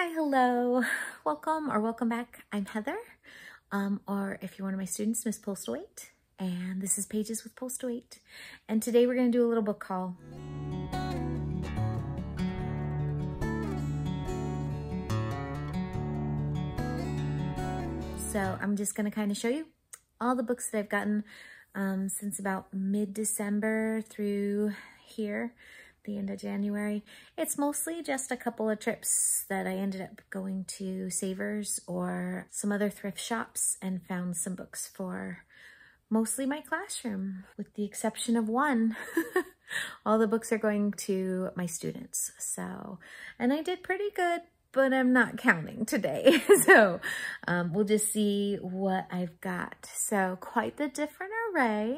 Hi, hello, welcome back. I'm Heather, or if you're one of my students, Miss Postlewaite, and this is Pages with Postlewaite. And today we're going to do a little book haul. So I'm just going to kind of show you all the books that I've gotten since about mid-December through here, the end of January. It's mostly just a couple of trips that I ended up going to Savers or some other thrift shops and found some books for mostly my classroom, with the exception of one. All the books are going to my students. So, and I did pretty good, but I'm not counting today. So we'll just see what I've got. So quite the different array.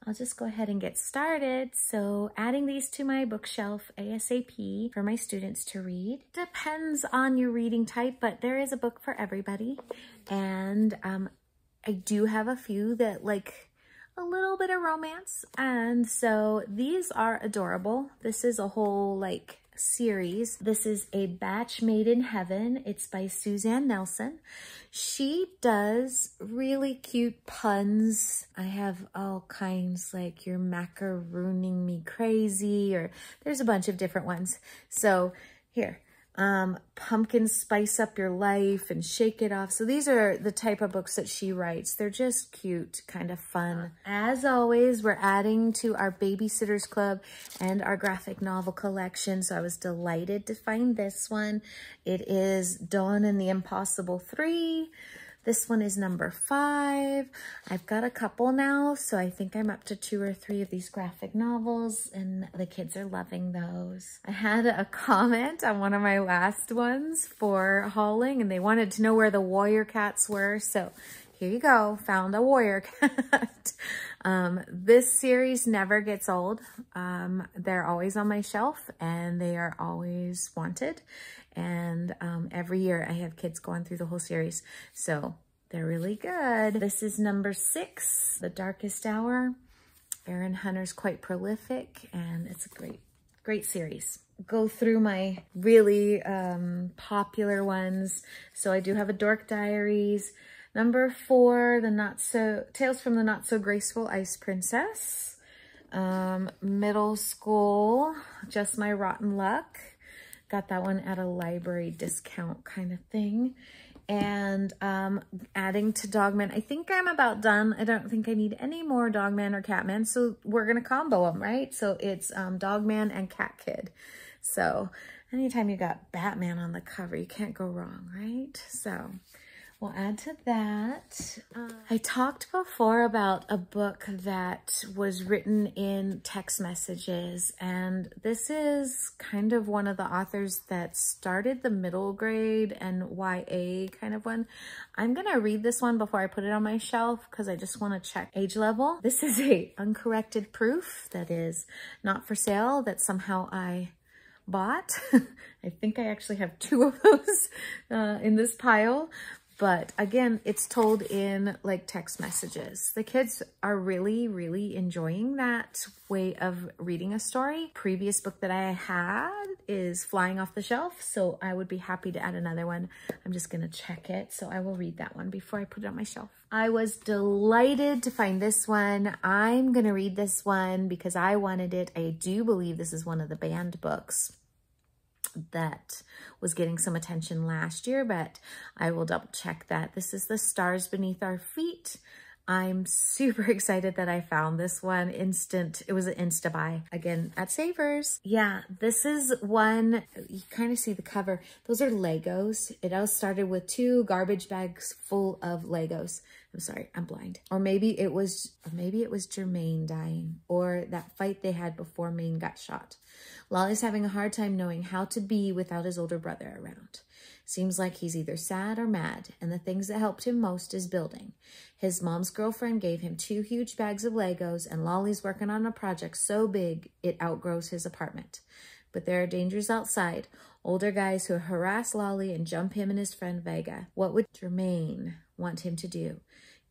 I'll just go ahead and get started. So adding these to my bookshelf ASAP for my students to read. Depends on your reading type, but there is a book for everybody. And I do have a few that like a little bit of romance. And so these are adorable. This is a whole like series. This is A Batch Made in Heaven. It's by Suzanne Nelson. She does really cute puns. I have all kinds, like You're Macarooning Me Crazy, or there's a bunch of different ones. So here, Pumpkin Spice Up Your Life and Shake It Off. So these are the type of books that she writes. They're just cute, kind of fun. As always, we're adding to our Babysitters Club and our graphic novel collection. So I was delighted to find this one. It is Dawn and the Impossible 3. This one is number 5. I've got a couple now, so I think I'm up to 2 or 3 of these graphic novels, and the kids are loving those. I had a comment on one of my last ones for hauling, and they wanted to know where the warrior cats were, so here you go, found a warrior cat. This series never gets old. They're always on my shelf, and they are always wanted. And every year I have kids going through the whole series. So they're really good. This is number 6, The Darkest Hour. Erin Hunter's quite prolific, and it's a great series. Go through my really popular ones. So I do have a Dork Diaries. Number 4, Tales from the Not So Graceful Ice Princess. Middle School, Just My Rotten Luck. Got that one at a library discount kind of thing. And adding to Dogman. I think I'm about done. I don't think I need any more Dogman or Catman. So we're going to combo them, right? So it's Dogman and Cat Kid. So anytime you got Batman on the cover, you can't go wrong, right? So we'll add to that. I talked before about a book that was written in text messages, and this is kind of one of the authors that started the middle grade and YA kind of one. I'm gonna read this one before I put it on my shelf because I just want to check age level. This is a uncorrected proof that is not for sale that somehow I bought. I think I actually have 2 of those in this pile. But again, it's told in like text messages. The kids are really, really enjoying that way of reading a story. Previous book that I had is flying off the shelf, so I would be happy to add another one. I'm just gonna check it, so I will read that one before I put it on my shelf. I was delighted to find this one. I'm gonna read this one because I wanted it. I do believe this is one of the banned books that was getting some attention last year, but I will double check that. This is The Stars Beneath Our Feet. I'm super excited that I found this one. It was an Insta buy, again, at Savers. Yeah, this is one, you kind of see the cover. Those are Legos. It all started with 2 garbage bags full of Legos. I'm sorry, I'm blind. Or maybe it was Jermaine dying, or that fight they had before Maine got shot. Lolly's having a hard time knowing how to be without his older brother around. Seems like he's either sad or mad, and the things that helped him most is building. His mom's girlfriend gave him 2 huge bags of Legos, and Lolly's working on a project so big it outgrows his apartment. But there are dangers outside, older guys who harass Lolly and jump him and his friend Vega. What would Jermaine want him to do?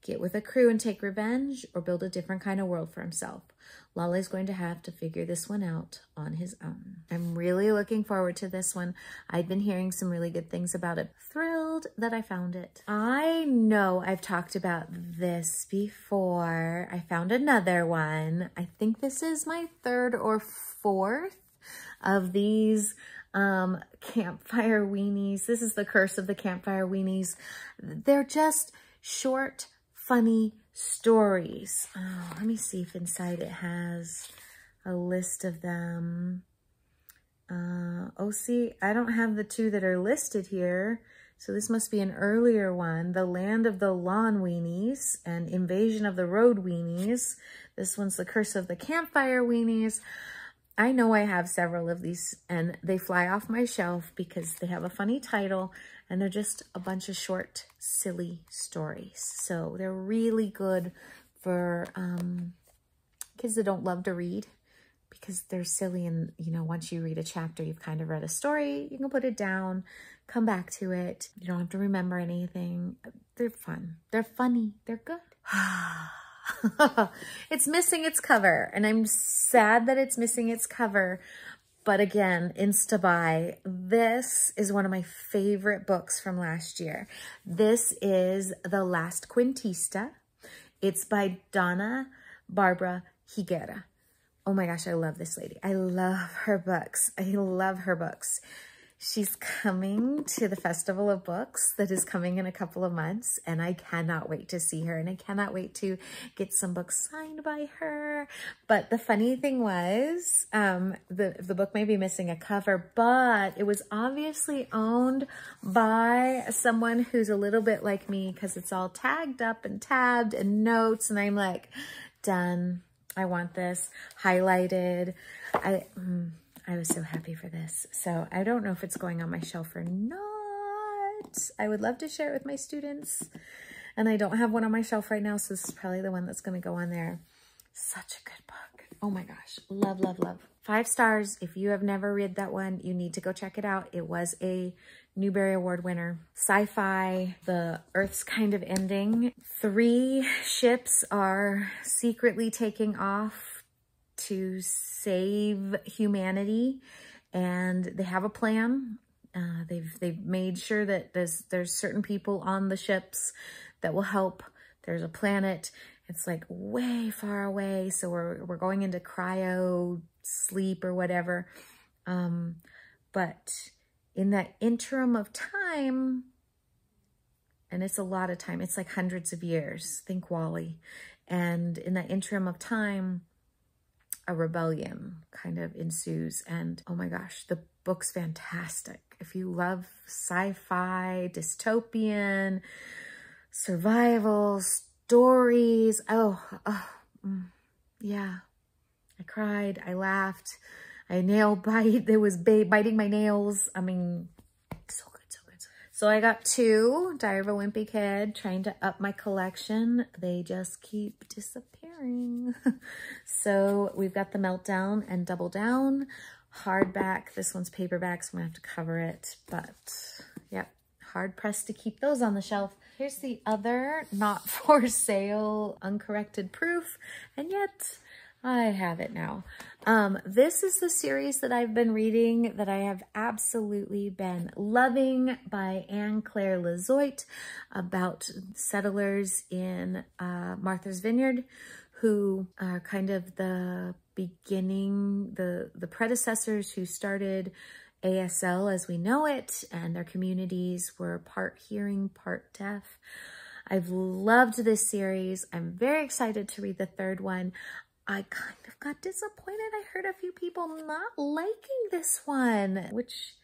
get with a crew and take revenge, or build a different kind of world for himself. Lale's going to have to figure this one out on his own. I'm really looking forward to this one. I've been hearing some really good things about it. Thrilled that I found it. I know I've talked about this before. I found another one. I think this is my third or fourth of these campfire weenies. This is the Curse of the Campfire Weenies. They're just short, funny stories. Oh, let me see if inside it has a list of them. Oh, see, I don't have the two that are listed here. So this must be an earlier one. The Land of the Lawn Weenies and Invasion of the Road Weenies. This one's The Curse of the Campfire Weenies. I know I have several of these and they fly off my shelf because they have a funny title and they're just a bunch of short, silly stories. So they're really good for kids that don't love to read because they're silly. And, you know, once you read a chapter, you've kind of read a story, you can put it down, come back to it. You don't have to remember anything. They're fun. They're funny. They're good. It's missing its cover, and I'm sad that it's missing its cover. But again, Instabuy. This is one of my favorite books from last year. This is The Last Quintista. It's by Donna Barbara Higuera. Oh my gosh, I love this lady. I love her books. I love her books. She's coming to the Festival of Books that is coming in a couple of months, and I cannot wait to see her, and I cannot wait to get some books signed by her. But the funny thing was, the book may be missing a cover, but it was obviously owned by someone who's a little bit like me because it's all tagged up and tabbed and notes, and I'm like, done. I want this highlighted. I was so happy for this. So I don't know if it's going on my shelf or not. I would love to share it with my students. And I don't have one on my shelf right now, so this is probably the one that's going to go on there. Such a good book. Oh my gosh. Love, love, love. 5 stars. If you have never read that one, you need to go check it out. It was a Newbery Award winner. Sci-fi, the Earth's kind of ending. 3 ships are secretly taking off to save humanity, and they have a plan. They've made sure that there's certain people on the ships that will help. There's a planet. It's like way far away, so we're going into cryo sleep or whatever. But in that interim of time, and it's a lot of time, it's like hundreds of years. Think WALL-E. And in that interim of time, a rebellion kind of ensues. And oh my gosh, the book's fantastic. If you love sci-fi, dystopian, survival stories, yeah. I cried, I laughed, I nail bite. There was biting my nails. I mean, so good, so good. So I got 2, Diary of a Wimpy Kid, trying to up my collection. They just keep disappearing. So we've got the Meltdown and Double Down hardback. This one's paperback, so I'm gonna have to cover it. But yep, hard pressed to keep those on the shelf. Here's the other not for sale uncorrected proof, and yet I have it now. This is the series that I've been reading that I have absolutely been loving, by Anne-Claire Lazoit, about settlers in Martha's Vineyard, who are kind of the beginning, the predecessors who started ASL as we know it, and their communities were part hearing, part deaf. I've loved this series. I'm very excited to read the 3rd one. I kind of got disappointed. I heard a few people not liking this one, which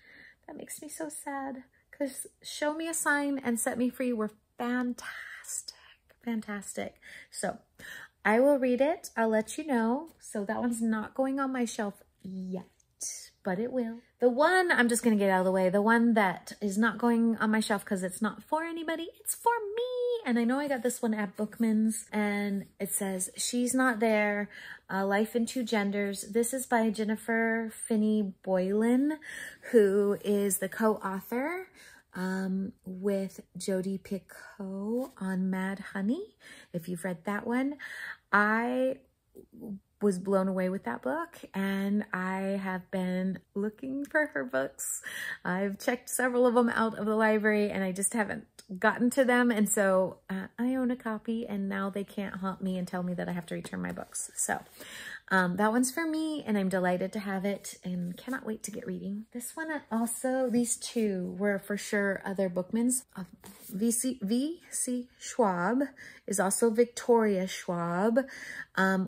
that makes me so sad, because Show Me a Sign and Set Me Free were fantastic, fantastic. So I will read it. I'll let you know. So that one's not going on my shelf yet, but it will. The one, I'm just going to get out of the way, the one that is not going on my shelf because it's not for anybody, it's for me. And I know I got this one at Bookman's, and it says, She's Not There, Life in Two Genders. This is by Jennifer Finney Boylan, who is the co-author with Jodi Picoult on Mad Honey. If you've read that one, I was blown away with that book, and I have been looking for her books. I've checked several of them out of the library and I just haven't gotten to them, and so I own a copy, and now they can't haunt me and tell me that I have to return my books. So that one's for me, and I'm delighted to have it and cannot wait to get reading. This one also, these two were for sure other Bookmans. V.C. Schwab is also Victoria Schwab.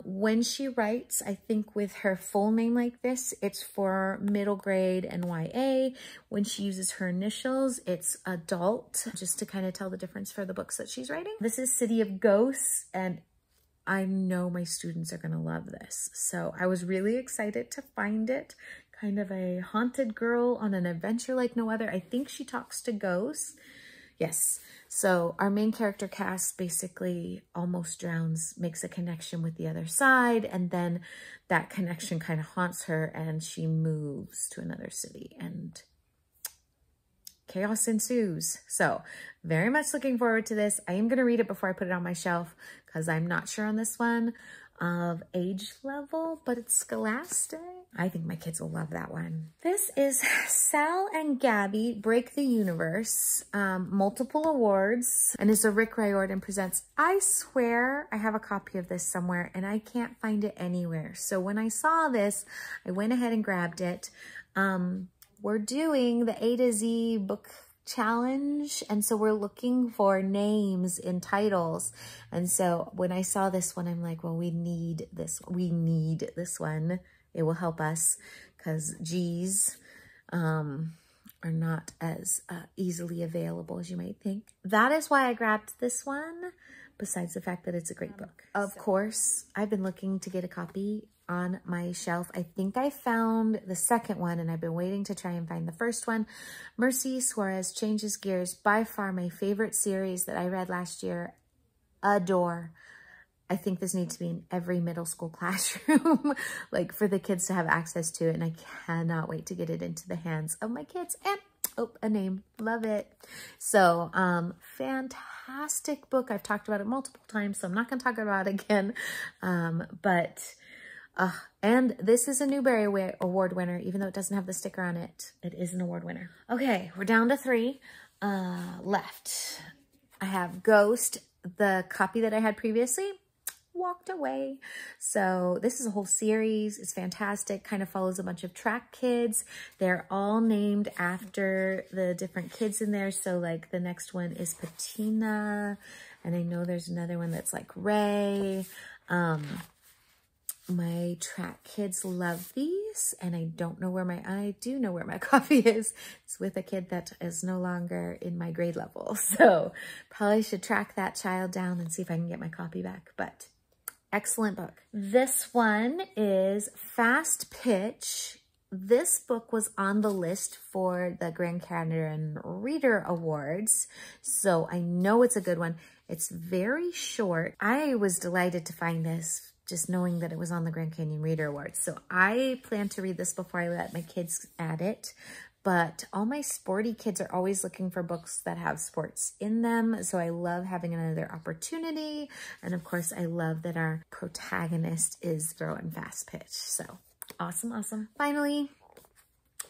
When she writes, I think with her full name like this, it's for middle grade and YA. When she uses her initials, it's adult, just to kind of tell the difference for the books that she's writing. This is City of Ghosts, and I know my students are going to love this. So I was really excited to find it. Kind of a haunted girl on an adventure like no other. I think she talks to ghosts. Yes. So our main character, Cass, basically almost drowns, makes a connection with the other side, and then that connection kind of haunts her and she moves to another city and chaos ensues. So very much looking forward to this. I am going to read it before I put it on my shelf because I'm not sure on this one of age level, but it's Scholastic. I think my kids will love that one. This is Sal and Gabby Break the Universe, multiple awards, and is a Rick Riordan Presents. I swear I have a copy of this somewhere and I can't find it anywhere. So when I saw this, I went ahead and grabbed it. We're doing the A to Z book challenge, and so we're looking for names in titles, and so when I saw this one, I'm like, well, we need this one. It will help us because G's are not as easily available as you might think. That is why I grabbed this one, besides the fact that it's a great book. Of course, I've been looking to get a copy on my shelf. I think I found the second one, and I've been waiting to try and find the first one. Mercy Suarez Changes Gears, by far my favorite series that I read last year. Adore. I think this needs to be in every middle school classroom, like for the kids to have access to it, and I cannot wait to get it into the hands of my kids. And oh, a name. Love it. So, fantastic book. I've talked about it multiple times, so I'm not going to talk about it again. And this is a Newbery Award winner, even though it doesn't have the sticker on it. It is an award winner. Okay, we're down to 3 left. I have Ghost, the copy that I had previously, walked away. So this is a whole series. It's fantastic. Kind of follows a bunch of track kids. They're all named after the different kids in there. So like the next one is Patina, and I know there's another one that's like Ray. My track kids love these, and I do know where my copy is. It's with a kid that is no longer in my grade level. So probably should track that child down and see if I can get my copy back, but excellent book. This one is Fast Pitch. This book was on the list for the Grand Canyon Reader Awards, so I know it's a good one. It's very short. I was delighted to find this, just knowing that it was on the Grand Canyon Reader Awards. So I plan to read this before I let my kids add it. But all my sporty kids are always looking for books that have sports in them. So I love having another opportunity. And of course, I love that our protagonist is throwing fast pitch. So awesome, awesome. Finally,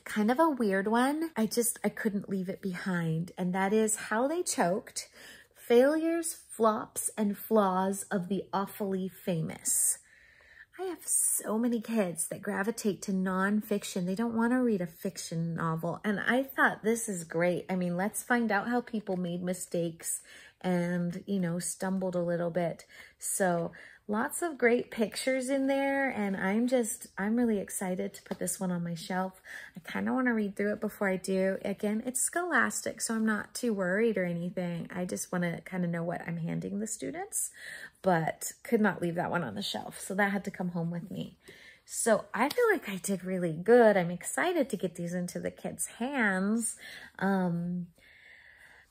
kind of a weird one. I couldn't leave it behind. And that is How They Choked: Failures, Flops, and Flaws of the Awfully Famous. I have so many kids that gravitate to nonfiction. They don't want to read a fiction novel. And I thought this is great. I mean, let's find out how people made mistakes and, you know, stumbled a little bit. So lots of great pictures in there, and I'm really excited to put this one on my shelf. I kind of want to read through it before I do. Again, it's Scholastic, so I'm not too worried or anything. I just want to kind of know what I'm handing the students, but could not leave that one on the shelf, so that had to come home with me. So I feel like I did really good. I'm excited to get these into the kids' hands.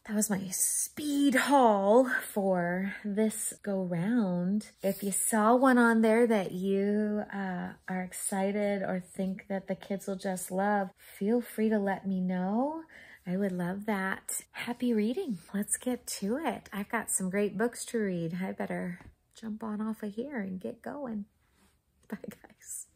That was my speed haul for this go round. If you saw one on there that you are excited or think that the kids will just love, feel free to let me know. I would love that. Happy reading. Let's get to it. I've got some great books to read. I better jump on off of here and get going. Bye, guys.